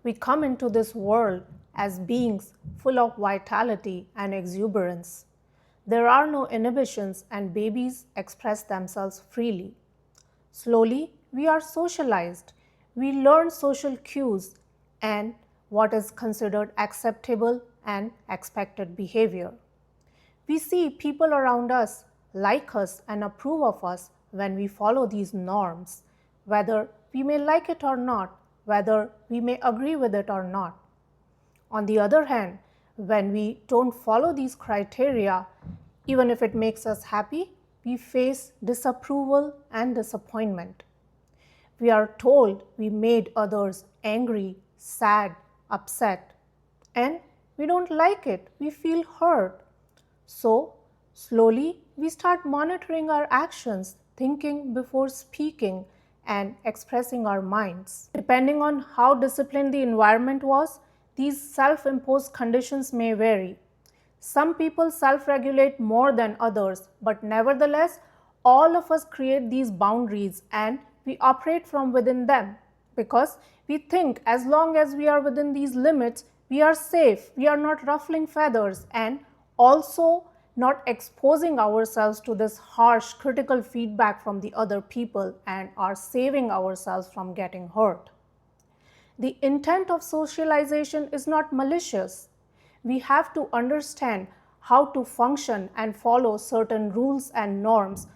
We come into this world as beings full of vitality and exuberance. There are no inhibitions and babies express themselves freely. Slowly, we are socialized. We learn social cues and what is considered acceptable and expected behavior. We see people around us like us and approve of us when we follow these norms, whether we may like it or not, whether we may agree with it or not. On the other hand, when we don't follow these criteria, even if it makes us happy, we face disapproval and disappointment. We are told we made others angry, sad, upset, and we don't like it, we feel hurt. So, slowly we start monitoring our actions, thinking before speaking, and expressing our minds. Depending on how disciplined the environment was, these self imposed conditions may vary. Some people self regulate more than others, but nevertheless, all of us create these boundaries and we operate from within them because we think as long as we are within these limits, we are safe, we are not ruffling feathers, and also not exposing ourselves to this harsh critical feedback from the other people and are saving ourselves from getting hurt. The intent of socialization is not malicious. We have to understand how to function and follow certain rules and norms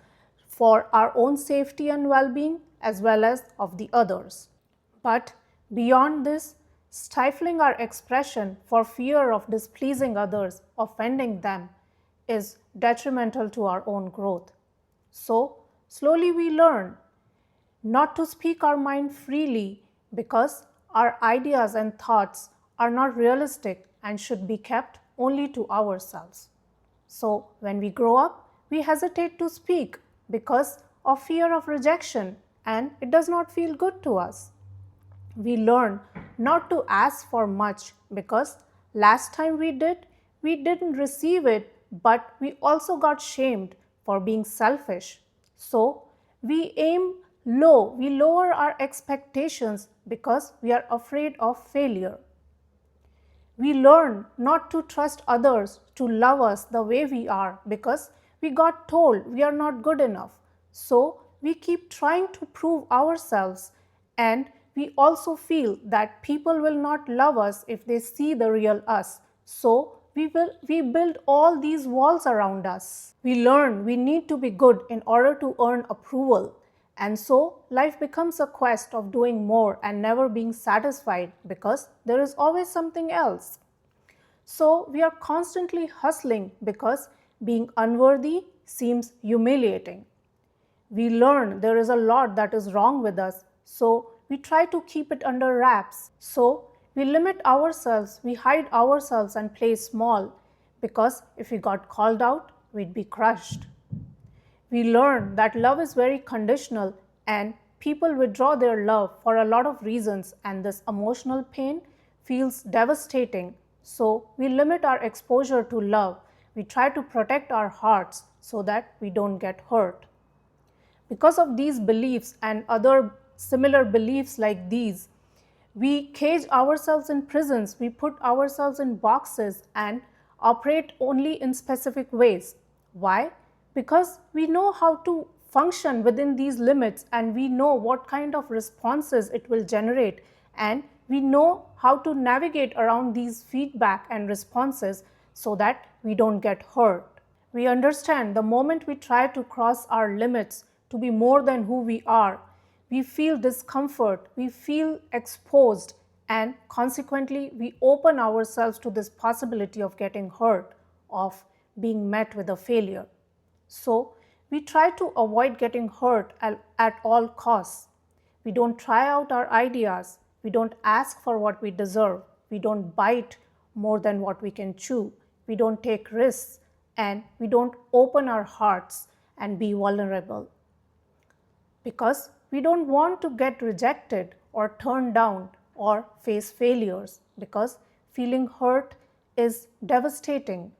for our own safety and well being as well as of the others. But beyond this, stifling our expression for fear of displeasing others, offending them, is detrimental to our own growth. So, slowly we learn not to speak our mind freely because our ideas and thoughts are not realistic and should be kept only to ourselves. So, when we grow up, we hesitate to speak because of fear of rejection and it does not feel good to us. We learn not to ask for much because last time we didn't receive it, but we also got shamed for being selfish. So we aim low, we lower our expectations because we are afraid of failure. We learn not to trust others to love us the way we are because we got told we are not good enough. So we keep trying to prove ourselves, and we also feel that people will not love us if they see the real us. So we build all these walls around us. We learn we need to be good in order to earn approval. And so life becomes a quest of doing more and never being satisfied because there is always something else. So we are constantly hustling because being unworthy seems humiliating. We learn there is a lot that is wrong with us, so we try to keep it under wraps. So we limit ourselves, we hide ourselves and play small because if we got called out, we'd be crushed. We learn that love is very conditional and people withdraw their love for a lot of reasons, and this emotional pain feels devastating. So we limit our exposure to love. We try to protect our hearts so that we don't get hurt. Because of these beliefs and other similar beliefs like these, we cage ourselves in prisons, we put ourselves in boxes and operate only in specific ways. Why? Because we know how to function within these limits and we know what kind of responses it will generate, and we know how to navigate around these feedback and responses so that we don't get hurt. We understand the moment we try to cross our limits to be more than who we are, we feel discomfort, we feel exposed, and consequently we open ourselves to this possibility of getting hurt, of being met with a failure. So we try to avoid getting hurt at all costs. We don't try out our ideas, we don't ask for what we deserve, we don't bite more than what we can chew, we don't take risks, and we don't open our hearts and be vulnerable. Because we don't want to get rejected or turned down or face failures, because feeling hurt is devastating.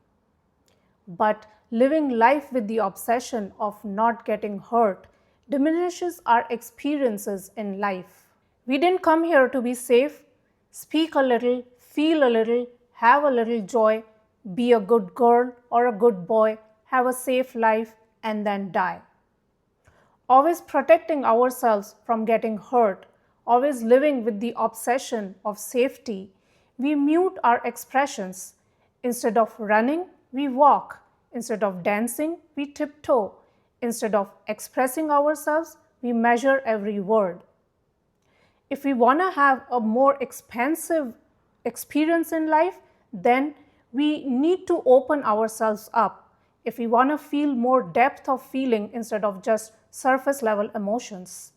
But living life with the obsession of not getting hurt diminishes our experiences in life. We didn't come here to be safe. Speak a little, feel a little, have a little joy, be a good girl or a good boy, have a safe life, and then die. Always protecting ourselves from getting hurt, always living with the obsession of safety, we mute our expressions. Instead of running, we walk. Instead of dancing, we tiptoe. Instead of expressing ourselves, we measure every word. If we want to have a more expansive experience in life, then we need to open ourselves up. If we want to feel more depth of feeling instead of just surface level emotions.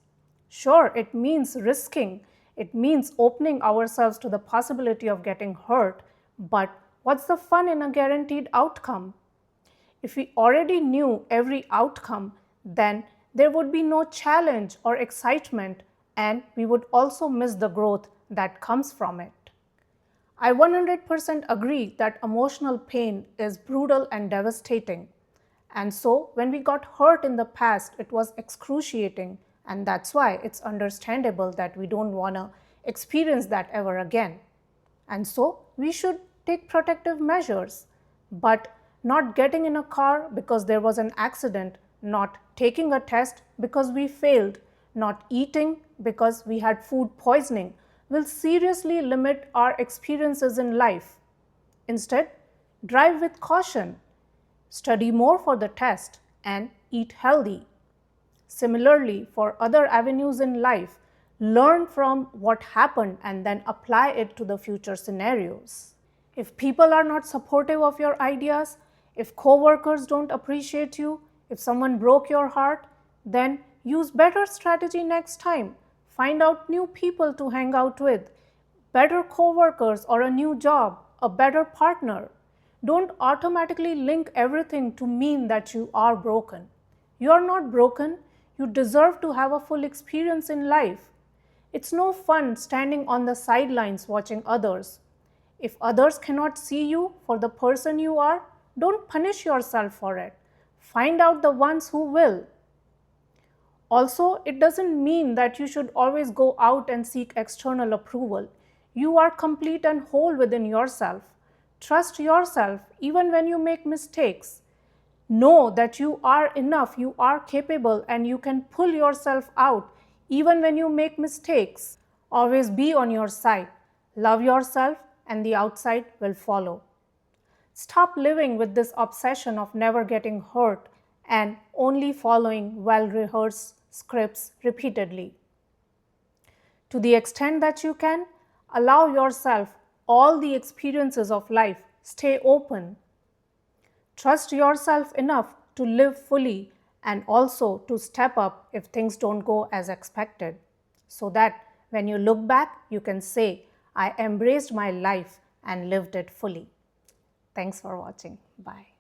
Sure, it means risking, it means opening ourselves to the possibility of getting hurt, but what's the fun in a guaranteed outcome? If we already knew every outcome, then there would be no challenge or excitement, and we would also miss the growth that comes from it. I 100% agree that emotional pain is brutal and devastating. And so, when we got hurt in the past, it was excruciating, and that's why it's understandable that we don't want to experience that ever again. And so, we should take protective measures, but not getting in a car because there was an accident, not taking a test because we failed, not eating because we had food poisoning will seriously limit our experiences in life. Instead, drive with caution, study more for the test, and eat healthy. Similarly, for other avenues in life, learn from what happened and then apply it to the future scenarios. If people are not supportive of your ideas, if coworkers don't appreciate you, if someone broke your heart, then use better strategy next time. Find out new people to hang out with, better coworkers or a new job, a better partner. Don't automatically link everything to mean that you are broken. You are not broken. You deserve to have a full experience in life. It's no fun standing on the sidelines watching others. If others cannot see you for the person you are, don't punish yourself for it. Find out the ones who will. Also, it doesn't mean that you should always go out and seek external approval. You are complete and whole within yourself. Trust yourself even when you make mistakes. Know that you are enough, you are capable, and you can pull yourself out even when you make mistakes. Always be on your side. Love yourself, and the outside will follow. Stop living with this obsession of never getting hurt and only following well-rehearsed scripts repeatedly. To the extent that you can, allow yourself all the experiences of life. Stay open. Trust yourself enough to live fully and also to step up if things don't go as expected, so that when you look back, you can say, I embraced my life and lived it fully. Thanks for watching. Bye.